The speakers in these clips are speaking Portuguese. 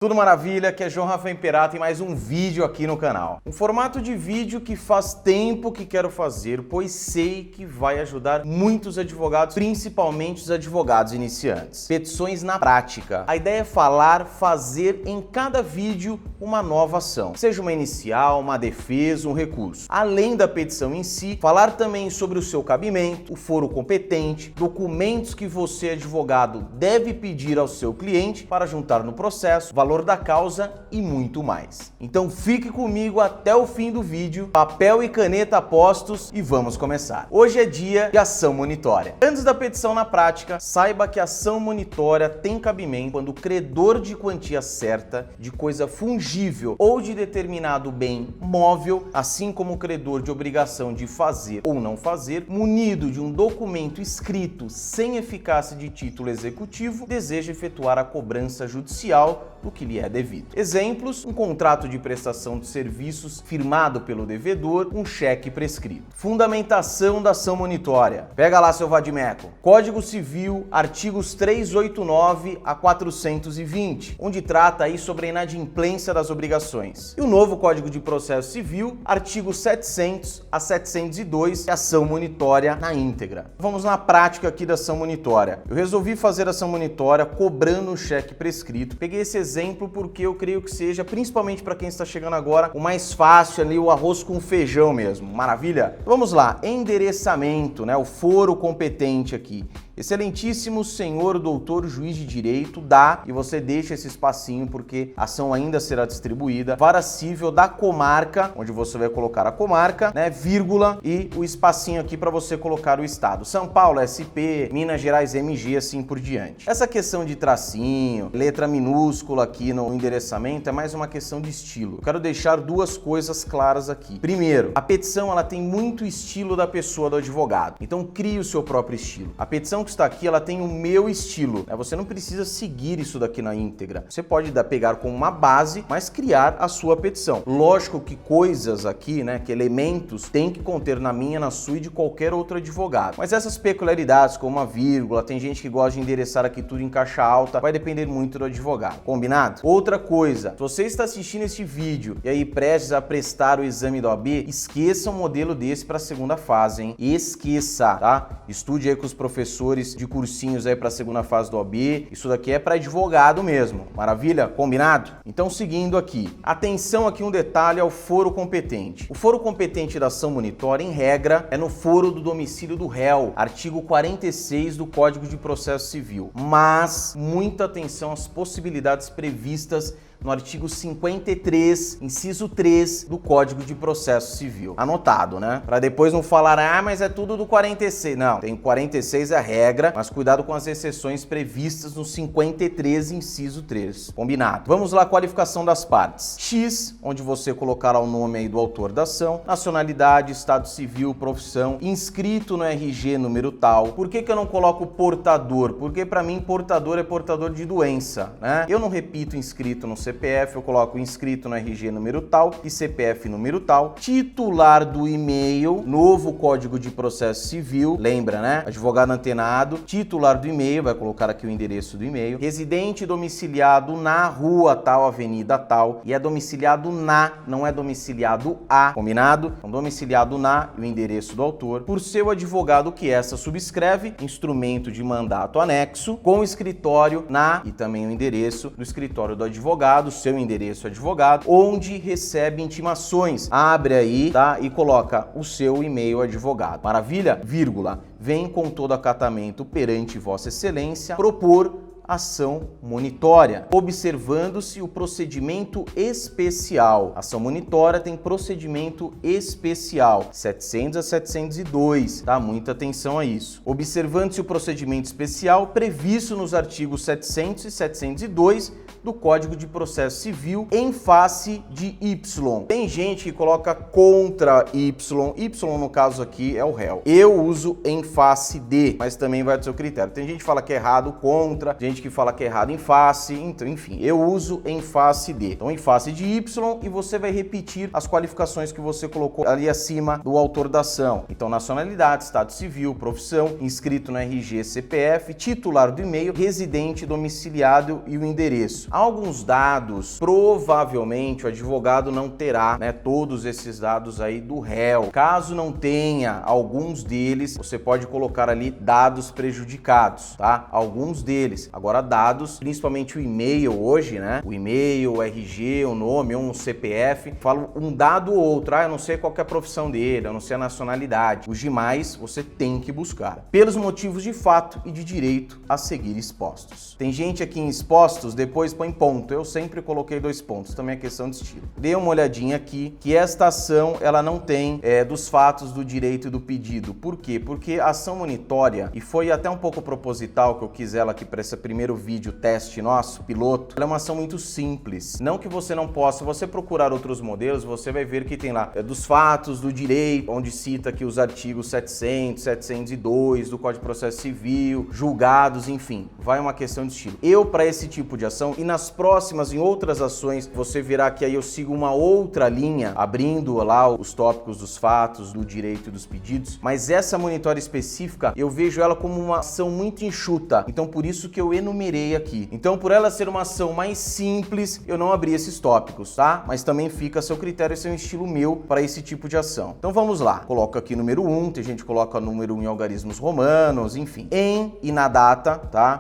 Tudo maravilha, aqui é João Rafael Imperato e mais um vídeo aqui no canal. Um formato de vídeo que faz tempo que quero fazer, pois sei que vai ajudar muitos advogados, principalmente os advogados iniciantes. Petições na prática. A ideia é fazer em cada vídeo uma nova ação, seja uma inicial, uma defesa, um recurso. Além da petição em si, falar também sobre o seu cabimento, o foro competente, documentos que você, advogado, deve pedir ao seu cliente para juntar no processo, valor da causa e muito mais. Então fique comigo até o fim do vídeo, papel e caneta postos e vamos começar. Hoje é dia de ação monitória. Antes da petição na prática, saiba que a ação monitória tem cabimento quando o credor de quantia certa, de coisa fungível ou de determinado bem móvel, assim como o credor de obrigação de fazer ou não fazer, munido de um documento escrito sem eficácia de título executivo, deseja efetuar a cobrança judicial do que lhe é devido. Exemplos: um contrato de prestação de serviços firmado pelo devedor, um cheque prescrito. Fundamentação da ação monitória. Pega lá seu vadimeco. Código Civil, artigos 389 a 420, onde trata aí sobre a inadimplência das obrigações. E o novo Código de Processo Civil, artigos 700 a 702, ação monitória na íntegra. Vamos na prática aqui da ação monitória. Eu resolvi fazer a ação monitória cobrando um cheque prescrito. Peguei esse exemplo porque eu creio que seja, principalmente para quem está chegando agora, o mais fácil ali, o arroz com feijão mesmo. Maravilha? Vamos lá, endereçamento, né? O foro competente aqui. Excelentíssimo senhor doutor juiz de direito, dá, e você deixa esse espacinho porque a ação ainda será distribuída, vara cível da comarca, onde você vai colocar a comarca, né, vírgula, e o espacinho aqui para você colocar o estado. São Paulo, SP, Minas Gerais, MG, assim por diante. Essa questão de tracinho, letra minúscula aqui no endereçamento é mais uma questão de estilo. Eu quero deixar duas coisas claras aqui. Primeiro, a petição ela tem muito estilo da pessoa, do advogado. Então crie o seu próprio estilo. A petição que está aqui, ela tem o meu estilo, né? Você não precisa seguir isso daqui na íntegra. Você pode pegar como uma base, mas criar a sua petição. Lógico que coisas aqui, né, que elementos tem que conter na minha, na sua e de qualquer outro advogado. Mas essas peculiaridades, como a vírgula, tem gente que gosta de endereçar aqui tudo em caixa alta, vai depender muito do advogado. Combinado? Outra coisa, se você está assistindo este vídeo e aí prestes a prestar o exame da OAB, esqueça um modelo desse para a segunda fase, hein? Esqueça, tá? Estude aí com os professores de cursinhos aí para a segunda fase do OAB. Isso daqui é para advogado mesmo. Maravilha? Combinado? Então, seguindo aqui. Atenção aqui, um detalhe ao foro competente. O foro competente da ação monitória, em regra, é no foro do domicílio do réu, artigo 46 do Código de Processo Civil. Mas muita atenção às possibilidades previstas no artigo 53, inciso 3 do Código de Processo Civil. Anotado, né? Para depois não falar, mas é tudo do 46. Não, tem 46 é a regra, mas cuidado com as exceções previstas no 53, inciso 3. Combinado? Vamos lá, qualificação das partes. X, onde você colocará o nome aí do autor da ação, nacionalidade, estado civil, profissão, inscrito no RG, número tal. Por que eu não coloco portador? Porque para mim portador é portador de doença, né? Eu não repito inscrito no CPF, eu coloco inscrito no RG número tal e CPF número tal. Titular do e-mail, novo Código de Processo Civil, lembra, né? Advogado antenado, titular do e-mail, vai colocar aqui o endereço do e-mail. Residente domiciliado na rua tal, avenida tal, e é domiciliado na, não é domiciliado a, combinado? Então, domiciliado na e o endereço do autor. Por seu advogado que essa subscreve, instrumento de mandato anexo, com o escritório na e também o endereço do escritório do advogado, seu endereço advogado, onde recebe intimações. Abre aí, tá? E coloca o seu e-mail advogado. Maravilha? Vírgula. Vem com todo acatamento perante Vossa Excelência propor ação monitória, observando-se o procedimento especial. Ação monitória tem procedimento especial, 700 a 702, tá? Muita atenção a isso. Observando-se o procedimento especial previsto nos artigos 700 e 702 do Código de Processo Civil em face de Y. Tem gente que coloca contra Y. Y, no caso aqui, é o réu. Eu uso em face de, mas também vai do seu critério. Tem gente que fala que é errado, contra, gente gente que fala que é errado em face, então, enfim, eu uso em face de. Então, em face de Y, e você vai repetir as qualificações que você colocou ali acima do autor da ação. Então, nacionalidade, estado civil, profissão, inscrito no RG, CPF, titular do e-mail, residente, domiciliado e o endereço. Alguns dados, provavelmente o advogado não terá, né, todos esses dados aí do réu. Caso não tenha alguns deles, você pode colocar ali dados prejudicados, tá? Alguns deles. Agora, dados, principalmente o e-mail hoje, né? O e-mail, o RG, o nome, um CPF, falo um dado ou outro. Eu não sei qual que é a profissão dele, eu não sei a nacionalidade. Os demais você tem que buscar, pelos motivos de fato e de direito a seguir expostos. Tem gente aqui em expostos, depois põe ponto. Eu sempre coloquei 2 pontos, também é questão de estilo. Dê uma olhadinha aqui, que esta ação, ela não tem dos fatos do direito e do pedido. Por quê? Porque a ação monitória, e foi até um pouco proposital que eu quis ela aqui para esse primeiro vídeo teste nosso, piloto, ela é uma ação muito simples. Não que você não possa, você procurar outros modelos, você vai ver que tem lá dos fatos do direito, onde cita aqui os artigos 700, 702 do Código de Processo Civil, julgados, enfim, vai uma questão de estilo. Eu, para esse tipo de ação, e nas próximas, em outras ações, você verá que aí eu sigo uma outra linha, abrindo lá os tópicos dos fatos, do direito e dos pedidos, mas essa monitória específica, eu vejo ela como uma ação muito enxuta, então por isso que eu enumerei aqui. Então, por ela ser uma ação mais simples, eu não abri esses tópicos, tá? Mas também fica a seu critério, esse é um estilo meu para esse tipo de ação. Então vamos lá, coloco aqui número 1, tem gente que coloca número 1 em algarismos romanos, enfim. Em e na data, tá?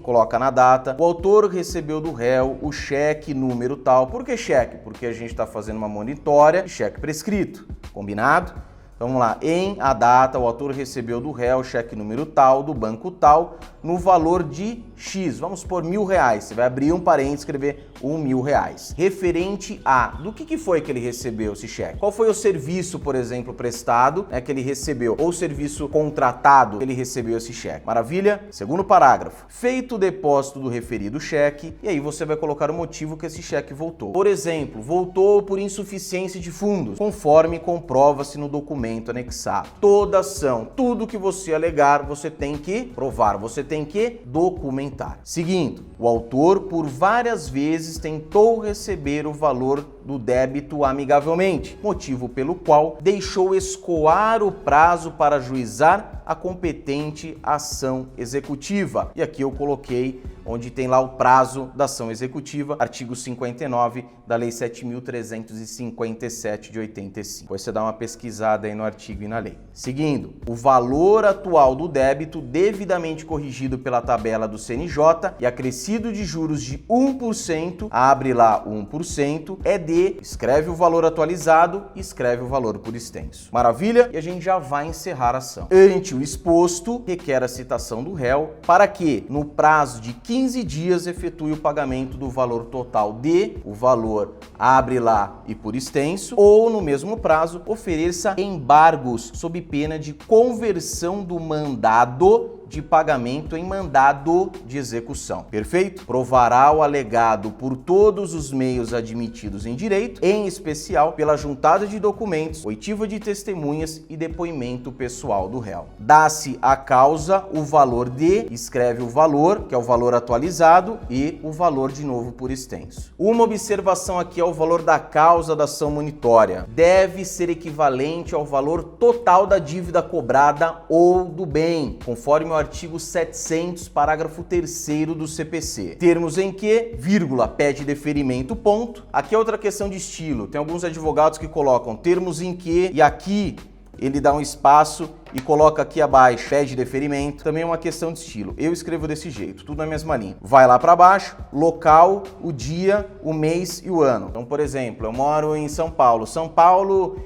Coloca na data, o autor recebeu do réu o cheque número tal. Por que cheque? Porque a gente está fazendo uma monitória de cheque prescrito, combinado? Então, vamos lá, a data, o autor recebeu do réu cheque número tal, do banco tal, no valor de X, vamos por R$1.000, você vai abrir um parênteses e escrever R$1.000. Referente a, do que foi que ele recebeu esse cheque? Qual foi o serviço, por exemplo, prestado, que ele recebeu, ou serviço contratado que ele recebeu esse cheque? Maravilha? Segundo parágrafo, feito o depósito do referido cheque, e aí você vai colocar o motivo que esse cheque voltou. Por exemplo, voltou por insuficiência de fundos, conforme comprova-se no documento anexado. Toda ação, tudo que você alegar, você tem que provar, você tem que documentar. Seguindo, o autor por várias vezes tentou receber o valor do débito amigavelmente, motivo pelo qual deixou escoar o prazo para ajuizar a competente ação executiva. E aqui eu coloquei onde tem lá o prazo da ação executiva, artigo 59 da Lei 7.357 de 85. Depois você dá uma pesquisada aí no artigo e na lei. Seguindo, o valor atual do débito devidamente corrigido pela tabela do CNJ e acrescido de juros de 1%, abre lá 1%, é de, escreve o valor atualizado e escreve o valor por extenso. Maravilha? E a gente já vai encerrar a ação. Ante o exposto, requer a citação do réu para que, no prazo de 15 dias, efetue o pagamento do valor total de, o valor abre lá e por extenso, ou no mesmo prazo, ofereça embargos sob pena de conversão do mandado de pagamento em mandado de execução. Perfeito? Provará o alegado por todos os meios admitidos em direito, em especial pela juntada de documentos, oitiva de testemunhas e depoimento pessoal do réu. Dá-se à causa o valor de, escreve o valor, que é o valor atualizado, e o valor de novo por extenso. Uma observação aqui é o valor da causa da ação monitória. Deve ser equivalente ao valor total da dívida cobrada ou do bem, conforme o artigo 700, parágrafo 3º do CPC. Termos em que, vírgula, pede deferimento, ponto. Aqui é outra questão de estilo. Tem alguns advogados que colocam termos em que, e aqui ele dá um espaço e coloca aqui abaixo, pede deferimento, também é uma questão de estilo. Eu escrevo desse jeito, tudo na mesma linha. Vai lá para baixo, local, o dia, o mês e o ano. Então, por exemplo, eu moro em São Paulo. São Paulo,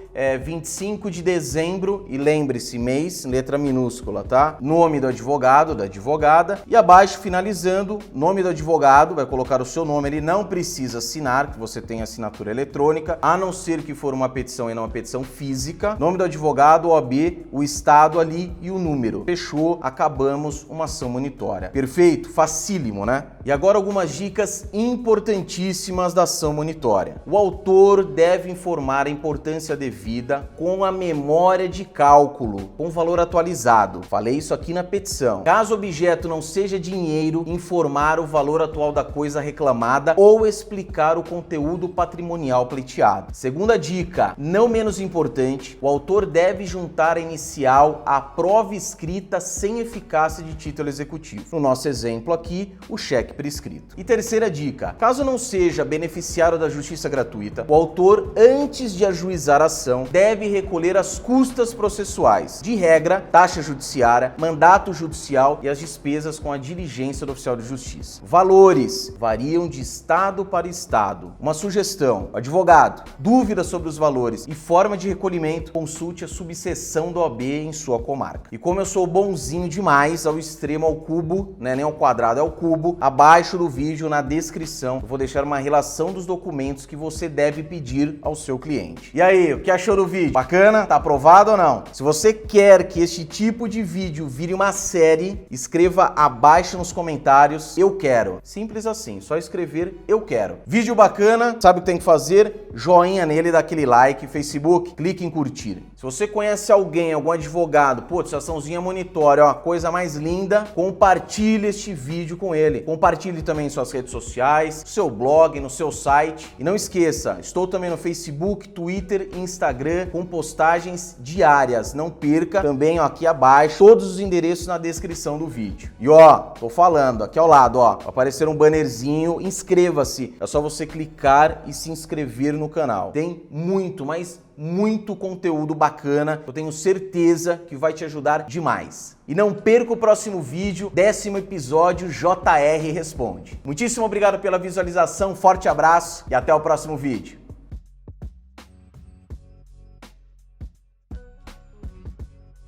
25 de dezembro, e lembre-se, mês, letra minúscula, tá? Nome do advogado, da advogada, e abaixo, finalizando, nome do advogado, vai colocar o seu nome, ele não precisa assinar, que você tem assinatura eletrônica, a não ser que for uma petição e não uma petição física. Nome do advogado, OAB, o estado dado ali e o número. Fechou, acabamos uma ação monitória. Perfeito? Facílimo, né? E agora algumas dicas importantíssimas da ação monitória. O autor deve informar a importância devida com a memória de cálculo, com valor atualizado. Falei isso aqui na petição. Caso o objeto não seja dinheiro, informar o valor atual da coisa reclamada ou explicar o conteúdo patrimonial pleiteado. Segunda dica, não menos importante, o autor deve juntar a inicial à prova escrita sem eficácia de título executivo. No nosso exemplo aqui, o cheque prescrito. E terceira dica, caso não seja beneficiário da justiça gratuita, o autor, antes de ajuizar a ação, deve recolher as custas processuais, de regra, taxa judiciária, mandato judicial e as despesas com a diligência do oficial de justiça. Valores variam de estado para estado. Uma sugestão, advogado, dúvidas sobre os valores e forma de recolhimento, consulte a subseção do OAB em sua comarca. E como eu sou bonzinho demais, ao extremo, ao cubo, né, nem ao quadrado, é ao cubo, abaixo do vídeo, na descrição, eu vou deixar uma relação dos documentos que você deve pedir ao seu cliente. E aí, o que achou do vídeo? Bacana? Tá aprovado ou não? Se você quer que este tipo de vídeo vire uma série, escreva abaixo nos comentários, eu quero. Simples assim, só escrever eu quero. Vídeo bacana, sabe o que tem que fazer? Joinha nele, dá aquele like. Facebook, clique em curtir. Se você conhece alguém, algum advogado, putz, açãozinha monitória, ó, coisa mais linda, compartilhe este vídeo com ele. Compartilhe também em suas redes sociais, no seu blog, no seu site. E não esqueça, estou também no Facebook, Twitter e Instagram com postagens diárias. Não perca também, ó, aqui abaixo, todos os endereços na descrição do vídeo. E ó, tô falando, aqui ao lado, ó, vai aparecer um bannerzinho, inscreva-se. É só você clicar e se inscrever no canal. Tem muito, mas muito conteúdo bacana, eu tenho certeza que vai te ajudar demais. E não perca o próximo vídeo, 10º episódio JR Responde. Muitíssimo obrigado pela visualização, forte abraço e até o próximo vídeo.